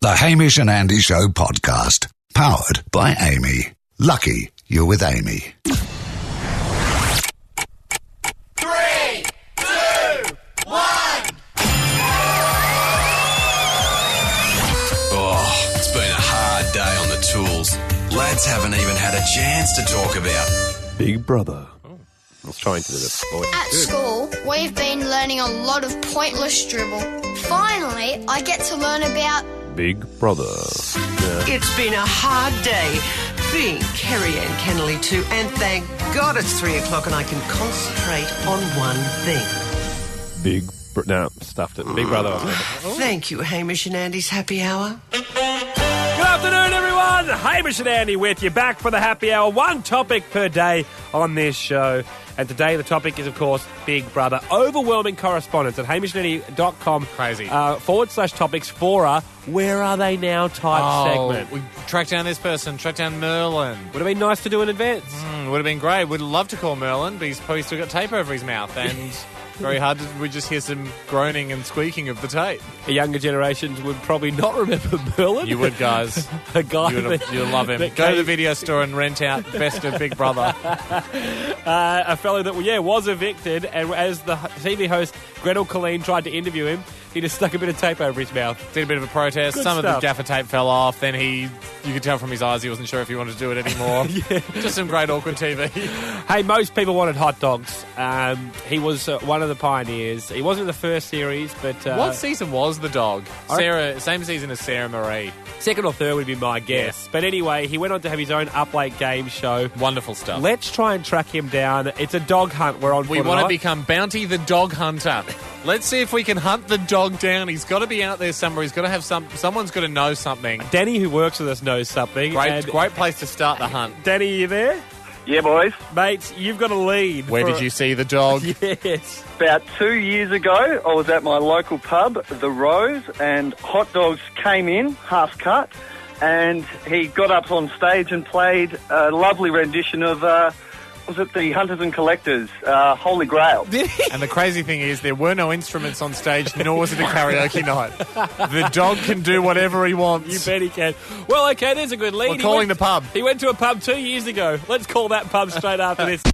The Hamish and Andy Show podcast. Powered by Amy. Lucky you're with Amy. 3, 2, 1. Oh, it's been a hard day on the tools. Lads haven't even had a chance to talk about Big Brother. I was trying to do this. At school, we've been learning a lot of pointless dribble. Finally, I get to learn about Big Brother. It's been a hard day being Kerry Ann Kennelly too, and thank God it's 3 o'clock and I can concentrate on one thing. No, stuffed it. Big Brother. Thank you, Hamish and Andy's happy hour. Good afternoon, everyone. Hamish and Andy with you, back for the happy hour. One topic per day on this show. And today the topic is, of course, Big Brother. Overwhelming correspondence at hamishandandy.com. Crazy. /topics for a Where Are They Now type segment. We tracked down this person, tracked down Merlin. Would have been nice to do in advance. Would have been great. Would love to call Merlin, but he's probably still got tape over his mouth. And very hard we just hear some groaning and squeaking of the tape. The younger generations would probably not remember Merlin. You would, guys. A guy You'd love him. Go to the video store and rent out Best of Big Brother. A fellow that, was evicted, and as the TV host Gretel Colleen tried to interview him, he just stuck a bit of tape over his mouth. Did a bit of a protest. Good Some stuff. of the gaffer tape fell off. Then you could tell from his eyes he wasn't sure if he wanted to do it anymore. Just some great awkward TV. Hey, most people wanted hot dogs. He was one of the pioneers. He wasn't in the first series, but... What season was the dog? Sarah, same season as Sarah Marie. Second or third would be my guess. Yeah. But anyway, he went on to have his own Up Late game show. Wonderful stuff. Let's try and track him down. It's a dog hunt we're on We want to become Bounty the Dog Hunter. Let's see if we can hunt the dog down. He's got to be out there somewhere. He's got to have someone's got to know something. Danny, who works with us, knows something. Great place to start the hunt. Danny, you there? Yeah, boys. Mate, you've got a lead. Where did you see the dog? Yes. About 2 years ago, I was at my local pub, The Rose, and hot dogs came in, half cut, and he got up on stage and played a lovely rendition of, was it the Hunters and Collectors, Holy Grail? And the crazy thing is, there were no instruments on stage, nor was it a karaoke night. The dog can do whatever he wants. You bet he can. Well, okay, there's a good lead. We're calling the pub. He went to a pub 2 years ago. Let's call that pub straight after this.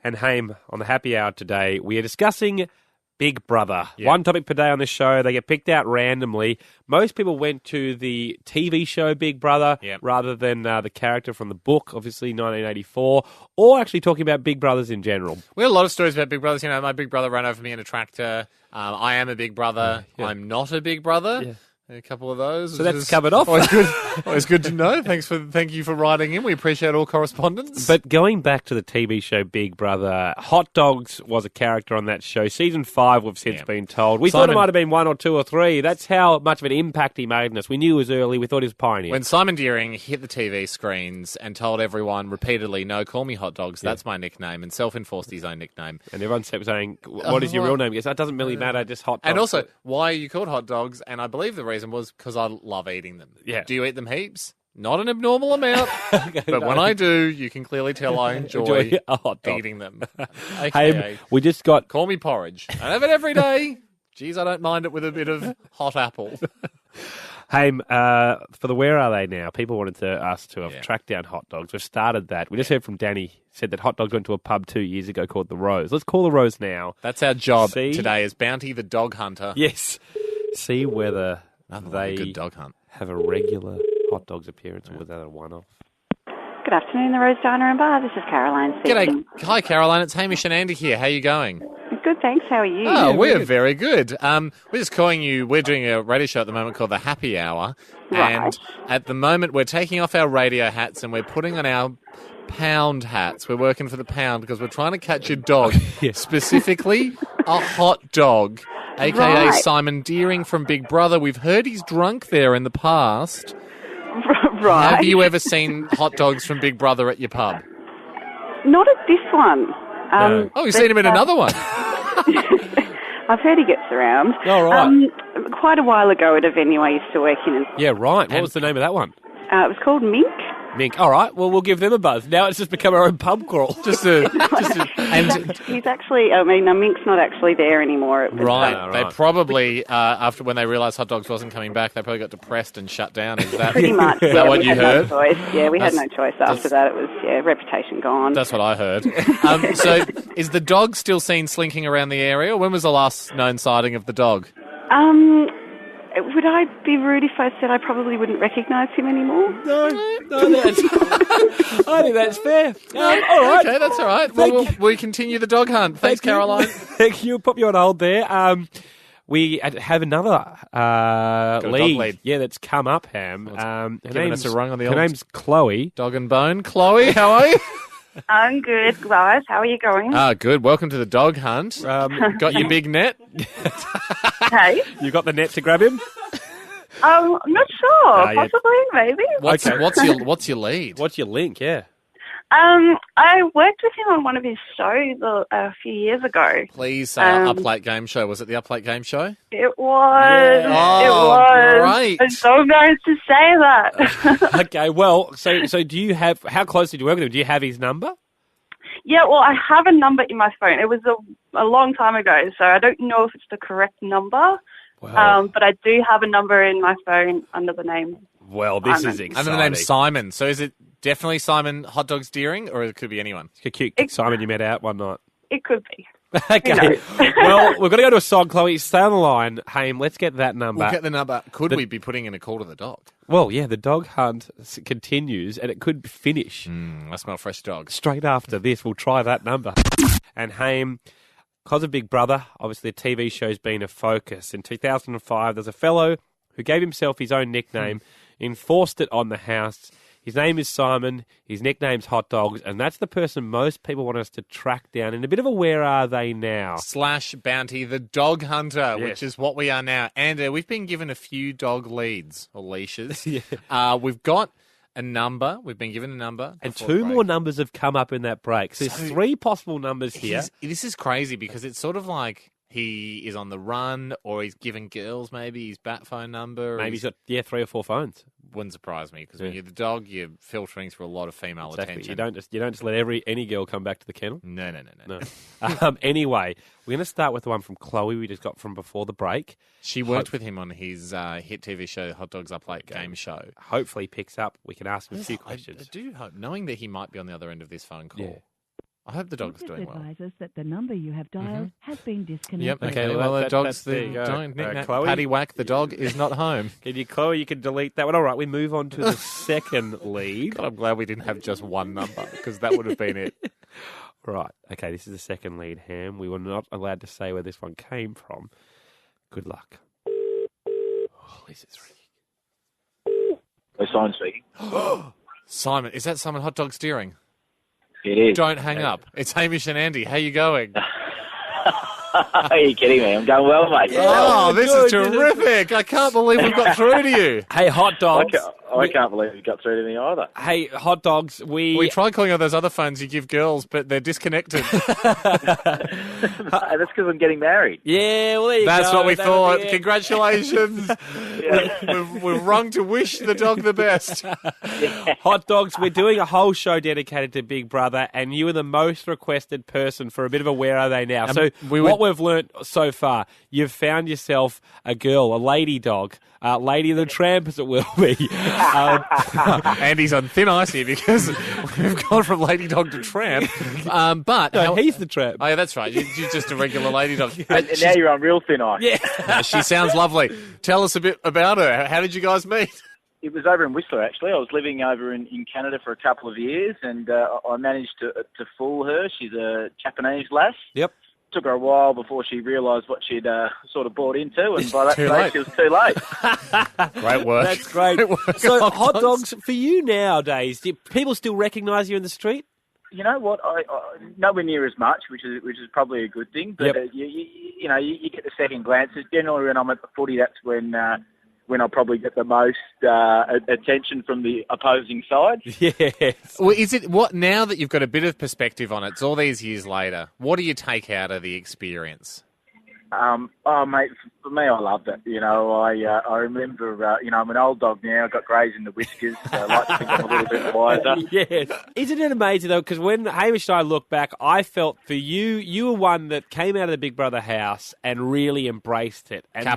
And Haim, on the happy hour today, we are discussing Big Brother. Yeah. One topic per day on this show. They get picked out randomly. Most people went to the TV show Big Brother rather than the character from the book, obviously 1984, or actually talking about Big Brothers in general. We had a lot of stories about Big Brothers. You know, my big brother ran over me in a tractor. I am a big brother. Yeah. I'm not a big brother. Yeah. A couple of those. So that's covered off. Always good to know. Thank you for writing in. We appreciate all correspondence. But going back to the TV show Big Brother, Hot Dogs was a character on that show. Season 5, we've since been told. We thought it might have been 1 or 2 or 3. That's how much of an impact he made on us. We knew he was early. We thought he was a pioneer. When Simon Deering hit the TV screens and told everyone repeatedly, no, call me Hot Dogs, that's my nickname, and self-enforced his own nickname. And everyone kept saying, what is your real name? He goes, that doesn't really matter, just Hot Dogs. And also, why are you called Hot Dogs? And I believe the reason was because I love eating them. Yeah. Do you eat them heaps? Not an abnormal amount. But when I do, you can clearly tell I enjoy a hot dog. eating them. Hey, AKA, we just got... call me porridge. I have it every day. Geez, I don't mind it with a bit of hot apple. Hey, for the Where Are They Now, people wanted us to have tracked down Hot Dogs. We've started that. We just heard from Danny, said that Hot Dogs went to a pub 2 years ago called The Rose. Let's call The Rose now. That's our job today, is Bounty the Dog Hunter. Yes. See whether they a good dog hunt. Have a regular Hot Dogs appearance or was that a one-off? Good afternoon, the Rose Diner and Bar. This is Caroline speaking. G'day. Hi, Caroline. It's Hamish and Andy here. How are you going? Good, thanks. How are you? Oh, we're very good. We're just calling you. We're doing a radio show at the moment called The Happy Hour. Right. And at the moment, we're taking off our radio hats and we're putting on our pound hats. We're working for the pound because we're trying to catch a dog, specifically a hot dog, a.k.a. Simon Deering from Big Brother. We've heard he's drunk there in the past. Right. Have you ever seen hot dogs from Big Brother at your pub? Not at this one. No. Oh, you've seen him in another one. I've heard he gets around. Oh, right. Quite a while ago at a venue I used to work in. Yeah, right. What was the name of that one? It was called Mink. Mink. All right, well, we'll give them a buzz. Now it's just become our own pub crawl. He's actually, Mink's not actually there anymore. It was, Right. They probably, after when they realised Hot Dogs wasn't coming back, they probably got depressed and shut down. Is that, pretty much. is that what you heard? No choice. Yeah, we had no choice after that. It was, reputation gone. That's what I heard. So is the dog still seen slinking around the area? When was the last known sighting of the dog? Would I be rude if I said I probably wouldn't recognise him anymore? No, that's, I think that's fair. All right. Okay, that's all right. Well, we continue the dog hunt. Thanks, Caroline. Thank you. Pop you on hold there. We have another lead. Yeah, that's come up, Ham. Giving us a rung on the her name's Chloe. Dog and Bone. Chloe, how are you? I'm good, guys. How are you going? Good. Welcome to the dog hunt. Got your big net? Hey? You got the net to grab him? I'm not sure. Possibly, maybe. What's your lead? What's your link? Yeah. I worked with him on one of his shows a few years ago. Please say Up Late Game Show. Was it the Up Late Game Show? It was. Yeah. It was. Great. I'm so embarrassed to say that. Okay, well, so do you have, how close did you work with him? Do you have his number? Yeah, well, I have a number in my phone. It was a long time ago, so I don't know if it's the correct number. Wow. But I do have a number in my phone under the name. Well, this is exciting. Under the name Simon. So is it definitely Simon Hot Dogs Deering, or it could be anyone? It's a cute Simon you met out one night. It could be. Okay. Well, we've got to go to a song, Chloe. Stay on the line. Haim, let's get that number. We'll get the number. Could we be putting in a call to the dog? Well, yeah, the dog hunt continues, and it could finish. I smell fresh dogs. Straight after this, we'll try that number. And Haim, because of Big Brother, obviously the TV show's been a focus. In 2005, there's a fellow who gave himself his own nickname, enforced it on the house. His name is Simon, his nickname's Hot Dogs, and that's the person most people want us to track down in a bit of a where are they now? / bounty, the dog hunter, Yes. which is what we are now. And we've been given a few dog leads or leashes. We've got a number. We've been given a number. And two more numbers have come up in that break. So there's three possible numbers here. This is crazy because it's sort of like he is on the run, or he's given girls maybe his bat phone number. Maybe he's got 3 or 4 phones. Wouldn't surprise me because when you're the dog, you're filtering through a lot of female attention. You don't just let any girl come back to the kennel. No. Anyway, we're going to start with the one from Chloe we just got from before the break. She worked with him on his hit TV show, Hot Dogs Up Late Game Show. Hopefully he picks up. We can ask him a few questions. I do hope, knowing that he might be on the other end of this phone call. Yeah. I hope the dog's doing well. Advises that the number you have dialed has been disconnected. Yep. Okay. Well, the dog's there you go. Chloe? Paddy Whack. The dog is not home. Chloe, you can delete that one. All right, we move on to the second lead. God, I'm glad we didn't have just one number because that would have been it. Right. Okay, this is the second lead, Ham. We were not allowed to say where this one came from. Good luck. Oh, this is ridiculous. Simon speaking. Simon, is that Simon Hot Dog Steering? It is. Don't hang up. It's Hamish and Andy. How you going? Are you kidding me? I'm going well, mate. Oh, this is terrific. I can't believe we've got through to you. Hey, Hot Dogs. I can't believe you got through to me either. Hey, Hot Dogs, We tried calling on those other phones you give girls, but they're disconnected. That's because I'm getting married. Yeah, well, there you That's go. what we thought. Yeah. Congratulations. We've rung to wish the dog the best. Hot Dogs, we're doing a whole show dedicated to Big Brother, and you are the most requested person for a bit of a where are they now. So what we've learnt so far, you've found yourself a girl, a lady dog, Lady the Tramp as it will be. Andy's on thin ice here because we've gone from lady dog to tramp. But no, he's the tramp. Oh, yeah, that's right. You're just a regular lady dog. And now you're on real thin ice. Yeah. She sounds lovely. Tell us a bit about her. How did you guys meet? It was over in Whistler, actually. I was living over in Canada for a couple of years, and I managed to fool her. She's a Japanese lass. Yep. Took her a while before she realised what she'd sort of bought into, and by that stage she was too late. Great work. That's great. So, Hot Dogs, for you nowadays, do people still recognise you in the street? You know what? I nowhere near as much, which is probably a good thing. But you get the second glances. Generally, when I'm at the footy, that's when I probably get the most attention from the opposing side. Yes. Well, is it what now that you've got a bit of perspective on it? It's all these years later. What do you take out of the experience? Mate, for me, I loved it. I remember, I'm an old dog now. I've got greys in the whiskers. So I like to think I'm a little bit wiser. Yes. Isn't it amazing, though? Because when Hamish and I look back, I felt for you were one that came out of the Big Brother house and really embraced it. And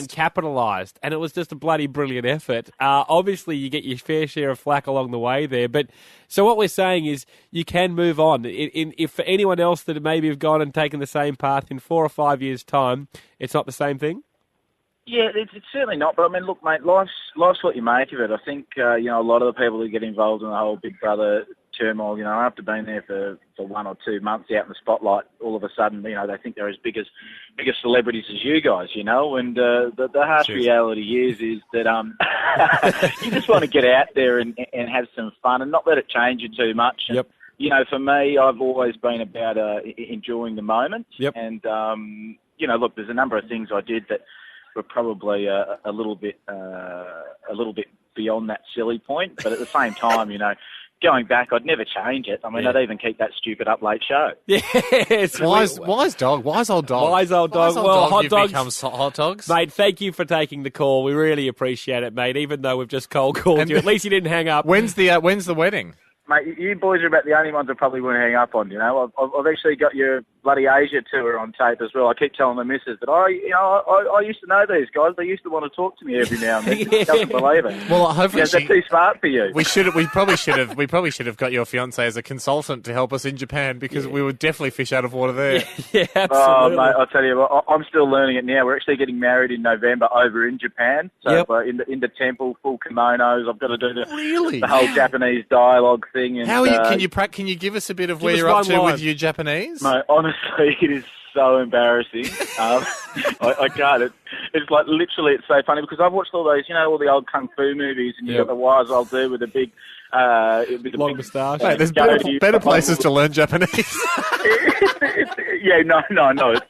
capitalised. And it was just a bloody brilliant effort. Obviously, you get your fair share of flack along the way there. But so what we're saying is you can move on. If for anyone else that maybe have gone and taken the same path in 4 or 5 years' time, it's not the same thing? Yeah, it's certainly not. But, I mean, look, mate, life's what you make of it. I think, a lot of the people who get involved in the whole Big Brother turmoil, after being there for 1 or 2 months out in the spotlight, all of a sudden, they think they're as big as celebrities as you guys, and the harsh reality is that you just want to get out there and have some fun and not let it change you too much. Yep. And, for me, I've always been about enjoying the moment. Yep. And, look, there's a number of things I did that were probably a little bit beyond that silly point, but at the same time, going back, I'd never change it. I mean, I'd even keep that stupid up late show. Yes. Wise old dog. Wise old dog. Well, hot dogs. Becomes hot dogs. Mate, thank you for taking the call. We really appreciate it, mate, even though we've just cold called you. At least you didn't hang up. When's the wedding? Mate, you boys are about the only ones I probably wouldn't hang up on, I've actually got your bloody Asia tour on tape as well. I keep telling the missus that I used to know these guys. They used to want to talk to me every now and then. She doesn't believe it. Well, hopefully they're too smart for you. We probably should have got your fiance as a consultant to help us in Japan because we would definitely fish out of water there. Yeah, absolutely. Oh, mate, I'll tell you what, I'm still learning it now. We're actually getting married in November over in Japan. So in the temple, full kimonos. I've got to do the whole Japanese dialogue thing. And, how are you? Can you give us a bit of where you're up to with your Japanese? Mate, honestly, it is so embarrassing. I can't. It's like literally, it's so funny because I've watched all those, all the old kung fu movies, and you've got the wise old dude with a big, long moustache. Mate, there's better places to learn Japanese. No,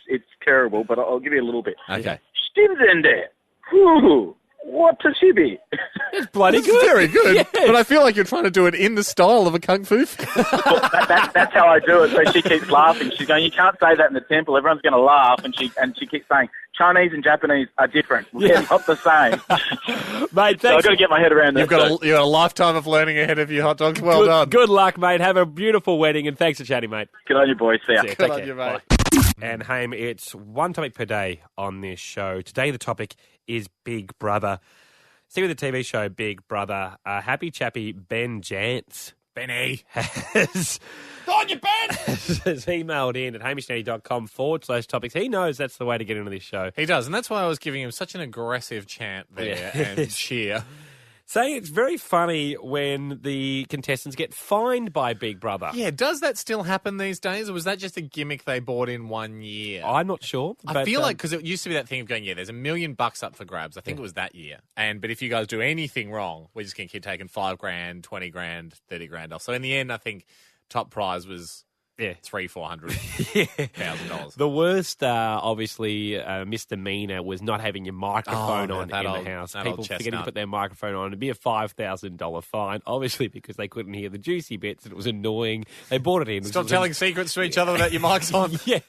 it's terrible, but I'll give you a little bit. Okay. Stimzende. Whoo. What a chibi. It's bloody This good. is very good. Yes. But I feel like you're trying to do it in the style of a kung fu film. Well, that's how I do it. So she keeps laughing. She's going, you can't say that in the temple. Everyone's going to laugh. And she keeps saying, Chinese and Japanese are different. They're not the same. Mate, thanks. So I've got to get my head around this. You've got a lifetime of learning ahead of you, hot dogs. Well done. Good luck, mate. Have a beautiful wedding, and thanks for chatting, mate. Good on you, boys. See ya. Good on you, mate. And, Haim, it's one topic per day on this show. Today the topic is Big Brother. See with the TV show Big Brother, happy chappy Ben Jantz, Benny, has emailed in at hamishnetty.com/topics. He knows that's the way to get into this show. He does, and that's why I was giving him such an aggressive chant there and cheer. Saying it's very funny when the contestants get fined by Big Brother. Yeah, does that still happen these days, or was that just a gimmick they bought in 1 year? I'm not sure. I feel like, because it used to be that thing of going, there's $1 million up for grabs. I think it was that year. But if you guys do anything wrong, we're just going to keep taking $5,000, $20,000, $30,000 off. So in the end, I think top prize was $300,000-$400,000. The worst, obviously, misdemeanor was not having your microphone on in the house. People forgetting to put their microphone on. It'd be a $5,000 fine, obviously, because they couldn't hear the juicy bits. And it was annoying. They bought it in. Stop telling secrets to each other without your mics on. Yeah,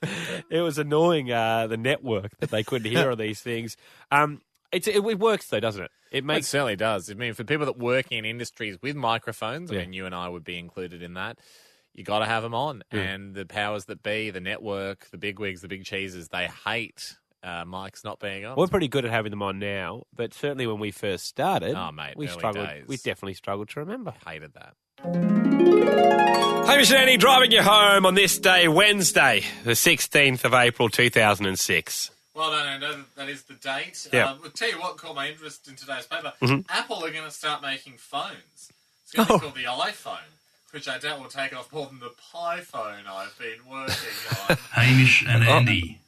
it was annoying. The network that they couldn't hear all these things. It works though, doesn't it? It certainly does. I mean, for people that work in industries with microphones, I mean, you and I would be included in that. You got to have them on. And the powers that be, the network, the bigwigs, the big cheeses, they hate mics not being on. We're pretty good at having them on now, but certainly when we first started, we struggled. Days. We definitely struggled to remember. Hated that. Hamish and Andy driving you home on this day, Wednesday, the 16th of April, 2006. Well done, Ando. That is the date. Yeah. I'll tell you what caught my interest in today's paper. Mm-hmm. Apple are going to start making phones. It's going to be called the iPhone, which I doubt will take off more than the Pi phone I've been working on. Hamish and Andy,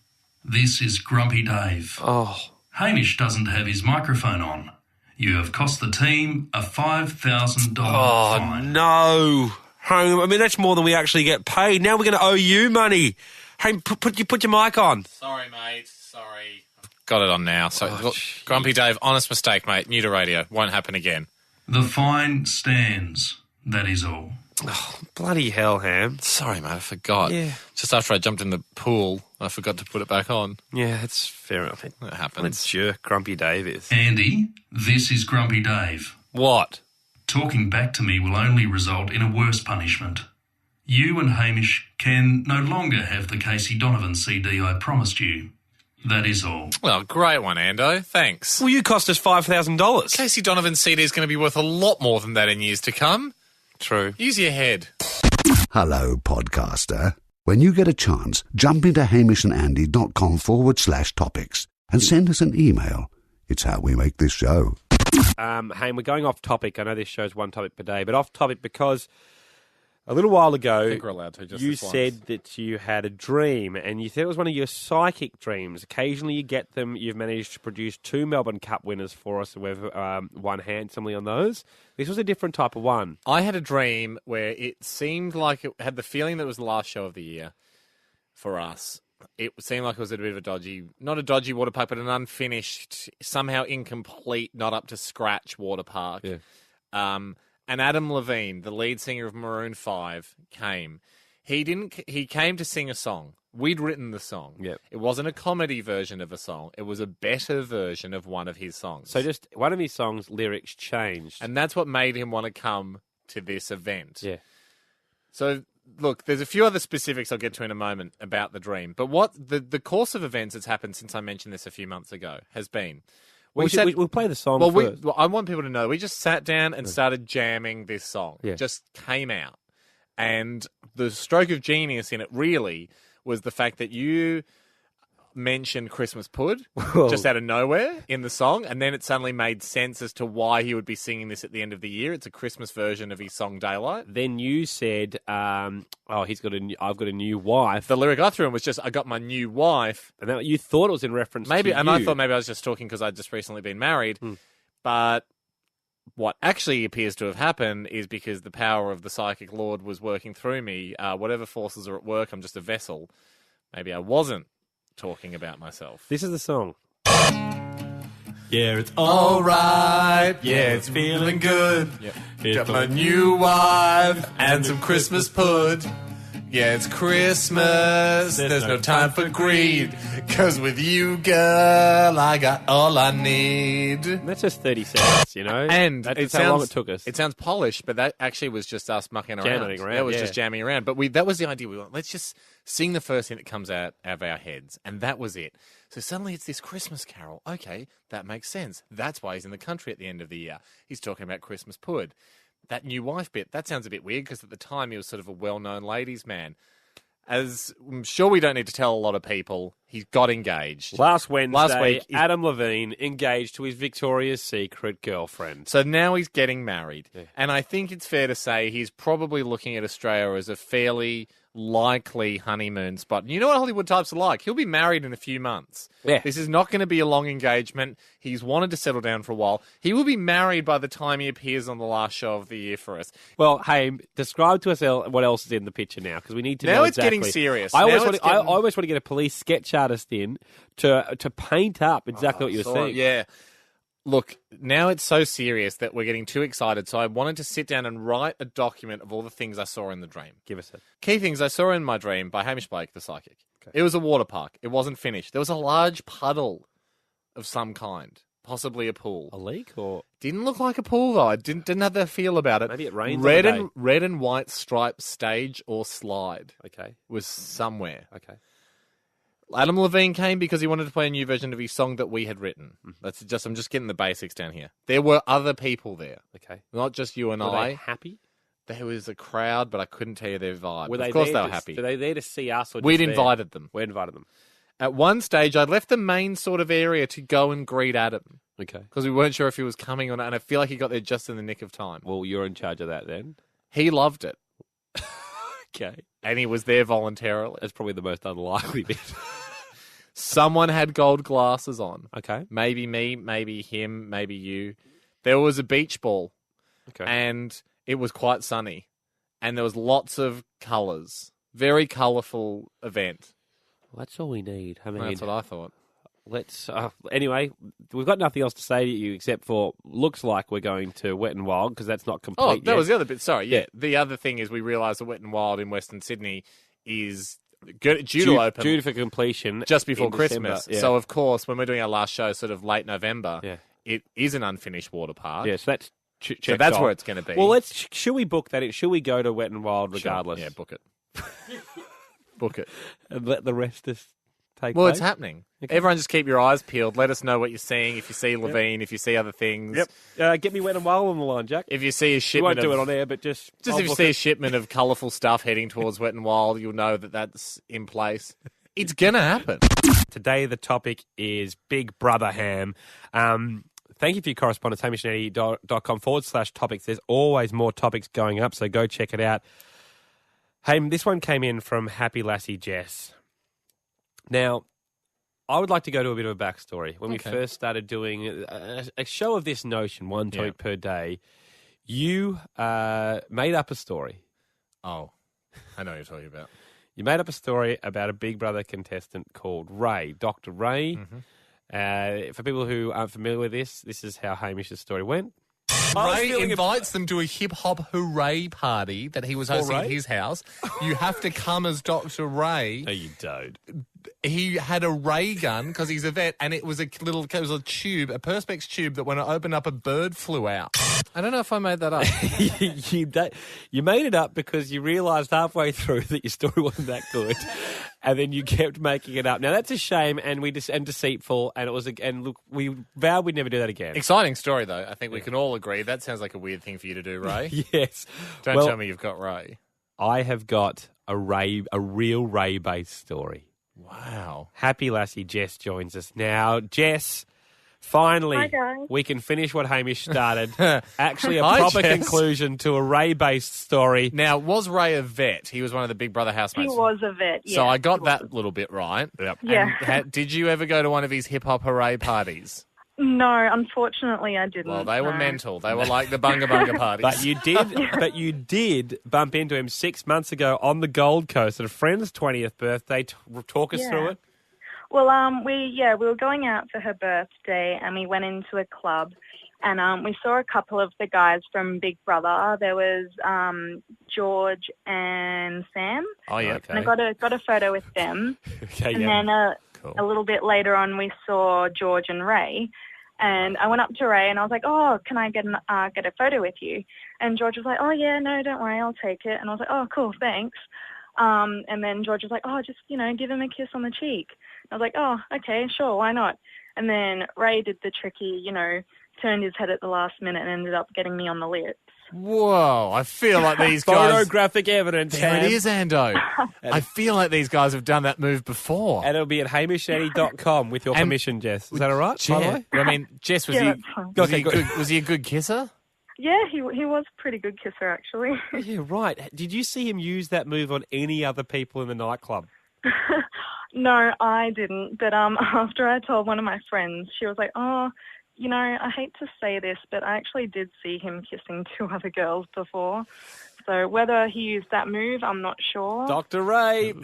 this is Grumpy Dave. Oh. Hamish doesn't have his microphone on. You have cost the team a $5,000 fine. Oh, no. I mean, that's more than we actually get paid. Now we're going to owe you money. Hey, put your mic on. Sorry, mate. Sorry. Got it on now. So, Grumpy Dave, honest mistake, mate. New to radio. Won't happen again. The fine stands. That is all. Oh, bloody hell, Ham. Sorry, mate, I forgot. Yeah. Just after I jumped in the pool, I forgot to put it back on. Yeah, that's fair enough. That What a happens. jerk Grumpy Dave is. Andy, this is Grumpy Dave. What? Talking back to me will only result in a worse punishment. You and Hamish can no longer have the Casey Donovan CD I promised you. That is all. Well, great one, Ando. Thanks. Well, you cost us $5,000. Casey Donovan's CD is going to be worth a lot more than that in years to come. True. Use your head. Hello, podcaster. When you get a chance, jump into hamishandandy.com/topics and send us an email. It's how we make this show. Hey, we're going off topic. I know this show's one topic per day, but off topic because a little while ago, I think we're allowed to just you this once. said that you had a dream, and you said it was one of your psychic dreams. Occasionally you get them. You've managed to produce 2 Melbourne Cup winners for us, and we've won handsomely on those. This was a different type of one. I had a dream where it seemed like it had the feeling that it was the last show of the year for us. It seemed like it was a bit of not a dodgy water park, but an unfinished, somehow incomplete, not up to scratch water park. Yeah. And Adam Levine, the lead singer of Maroon 5, came. He came to sing a song. We'd written the song. Yep. It wasn't a comedy version of a song. It was a better version of one of his songs. So just one of his songs' lyrics changed. And that's what made him want to come to this event. Yeah. So, look, there's a few other specifics I'll get to in a moment about the dream. But what the course of events that's happened since I mentioned this a few months ago has been... We'll play the song first. I want people to know, we just sat down and started jamming this song. Yeah. Just came out. And the stroke of genius in it really was the fact that you mentioned Christmas Pud just out of nowhere in the song, and then it suddenly made sense as to why he would be singing this at the end of the year. It's a Christmas version of his song Daylight. Then you said, I've got a new wife. The lyric I threw in was just, I got my new wife. And that, you thought it was in reference to and you. I thought maybe I was just talking because I'd just recently been married. But what actually appears to have happened is because the power of the psychic lord was working through me. Whatever forces are at work, I'm just a vessel. Maybe I wasn't talking about myself. This is the song. Yeah, it's all right. Yeah, it's feeling good. Yep. Got my new wife and some Christmas pud. Yeah, it's Christmas. There's no time for greed. 'Cause with you, girl, I got all I need. That's just 30 seconds, you know? And that's how long it took us. It sounds polished, but that actually was just us mucking around. Jamming around, That was yeah. just jamming around. But that was the idea. We went, let's just sing the first thing that comes out of our heads. And that was it. So suddenly it's this Christmas carol. Okay, that makes sense. That's why he's in the country at the end of the year. He's talking about Christmas Pud. That new wife bit, that sounds a bit weird because at the time he was sort of a well-known ladies' man. As I'm sure we don't need to tell a lot of people, he got engaged. Last Wednesday, week, Adam Levine engaged to his Victoria's Secret girlfriend. So now he's getting married. Yeah. And I think it's fair to say he's probably looking at Australia as a fairly likely honeymoon spot. You know what Hollywood types are like. He'll be married in a few months. Yeah. This is not going to be a long engagement. He's wanted to settle down for a while. He will be married by the time he appears on the last show of the year for us. Well, hey, describe to us what else is in the picture now, because we need to Now know it's exactly. getting serious. I Now always, it's want getting- I always want to get a police sketch artist in to paint up exactly what you were saying. Yeah. Look, now it's so serious that we're getting too excited. So I wanted to sit down and write a document of all the things I saw in the dream. Give us it. Key things I saw in my dream by Hamish Blake, the psychic. It was a water park. It wasn't finished. There was a large puddle of some kind, possibly a pool. A leak or didn't look like a pool though. I didn't have that feel about it. Maybe it rains. Red on the and red and white striped stage or slide. Okay. Was somewhere. Okay. Adam Levine came because he wanted to play a new version of his song that we had written. I'm just getting the basics down here. There were other people there. Okay. Not just you and Were I. they happy? There was a crowd, but I couldn't tell you their vibe. Were they of course there they were to- happy. Were they there to see us? Or We'd just invited them. We invited them. At one stage, I left the main sort of area to go and greet Adam. Okay. Because we weren't sure if he was coming or not, and I feel like he got there just in the nick of time. Well, you're in charge of that then. He loved it. Okay. And he was there voluntarily. That's probably the most unlikely bit. Someone had gold glasses on. Okay. Maybe me, maybe him, maybe you. There was a beach ball. Okay. And it was quite sunny. And there was lots of colours. Very colourful event. Well, that's all we need. I mean, That's what I thought. let's... anyway, we've got nothing else to say to you except for looks like we're going to Wet n Wild because that's not complete Oh, that yet. was the other bit. Sorry, yeah. The other thing is we realised the Wet n Wild in Western Sydney is due to open... Due for completion. Just before in Christmas. December, yeah. So, of course, when we're doing our last show sort of late November, it is an unfinished water park. Yeah, so that's... So that's where it's going to be. Well, should we book that? Should we go to Wet n Wild regardless? Sure. Yeah, book it. Book it. And let the rest just take Well, place? it's happening. Okay. Everyone just keep your eyes peeled. Let us know what you're seeing. If you see Levine, if you see other things. Yep. Get me Wet n Wild on the line, Jack. If you see a We shipment won't do it on air, but just if you see a shipment of colourful stuff heading towards Wet n Wild, you'll know that that's in place. It's going to happen. Today the topic is Big Brother Ham. Thank you for your correspondence, hamishandandy.com/topics. There's always more topics going up, so go check it out. Hey, this one came in from Happy Lassie Jess. Now, I would like to go to a bit of a backstory. When we first started doing a show of this notion, one topic per day, you made up a story. Oh, I know what you're talking about. You made up a story about a Big Brother contestant called Ray, Dr. Ray. Mm-hmm. For people who aren't familiar with this is how Hamish's story went. Ray invites them to a hip-hop hooray party that he was hosting at his house. You have to come as Dr. Ray. No, you don't. He had a ray gun because he's a vet, and it was a tube, a Perspex tube that when it opened up, a bird flew out. I don't know if I made that up. You made it up because you realised halfway through that your story wasn't that good, and then you kept making it up. Now that's a shame, and deceitful, and it was. And look, we vowed we'd never do that again. Exciting story, though. I think we can all agree that sounds like a weird thing for you to do, Ray. Yes. Don't tell me you've got Ray. I have got a real Ray-based story. Wow. Happy Lassie Jess joins us now. Jess, finally, Hi, guys. we can finish what Hamish started. Actually, a Hi, proper Jess. conclusion to a Ray-based story. Now, was Ray a vet? He was one of the Big Brother housemates. He was a vet, yeah. So I got that little bit right. Yep. Yeah. And did you ever go to one of his hip-hop hooray parties? No, unfortunately I didn't. Well, they were no. mental. They were like the Bunga Bunga parties. But you did bump into him 6 months ago on the Gold Coast at a friend's 20th birthday. Talk us through it. Well, we were going out for her birthday and we went into a club and we saw a couple of the guys from Big Brother. There was George and Sam. Oh, yeah. Okay. And I got a photo with them. Okay, and yeah. then a little bit later on we saw George and Ray. And I went up to Ray and I was like, oh, can I get a photo with you? And George was like, oh, yeah, no, don't worry, I'll take it. And I was like, oh, cool, thanks. And then George was like, oh, just, give him a kiss on the cheek. I was like, oh, okay, sure, why not? And then Ray did the tricky, turned his head at the last minute and ended up getting me on the lips. Whoa, I feel like these guys... Photographic evidence. There it is, Ando. I feel like these guys have done that move before. And it'll be at hamishandy.com with your permission, Jess. Is that all right, by the way? I mean, Jess, was he a good kisser? Yeah, he was a pretty good kisser, actually. Yeah, right. Did you see him use that move on any other people in the nightclub? No, I didn't. But after I told one of my friends, she was like, oh, I hate to say this, but I actually did see him kissing 2 other girls before. So whether he used that move, I'm not sure. Dr. Ray.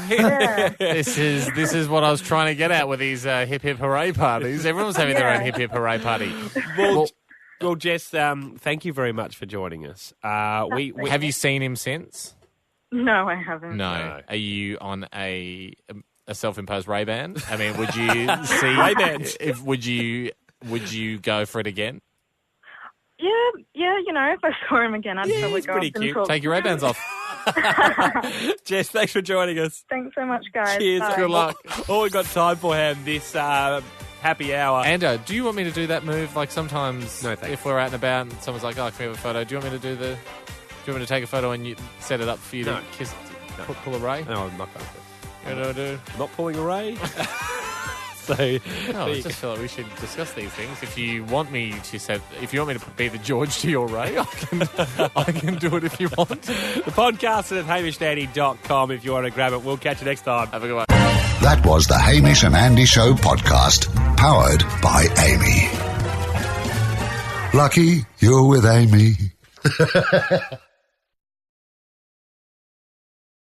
Yeah. This is what I was trying to get at with these hip hip hooray parties. Everyone's having their own hip hip hooray party. Well, Jess, thank you very much for joining us. Have you seen him since? No, I haven't. No. Are you on a self-imposed Ray-Ban? I mean, would you see Ray-Bans? Would you go for it again? Yeah, if I saw him again, I'd probably go up and talk. Take your Ray-Bans off. Jess, thanks for joining us. Thanks so much, guys. Cheers. Bye. Good luck. All we've got time for, Ham, this happy hour. Ando, do you want me to do that move? Like sometimes if we're out and about and someone's like, oh, can we have a photo? Do you want me to do you want me to take a photo and you set it up for you to kiss, pull a Ray? No, I'm not going to. Do? Not pulling a Ray. So, I just feel like we should discuss these things. If you want me to be the George to your Ray, I can do it if you want. The podcast is at hamishandy.com if you want to grab it. We'll catch you next time. Have a good one. That was the Hamish and Andy Show podcast, powered by Amy. Lucky you're with Amy.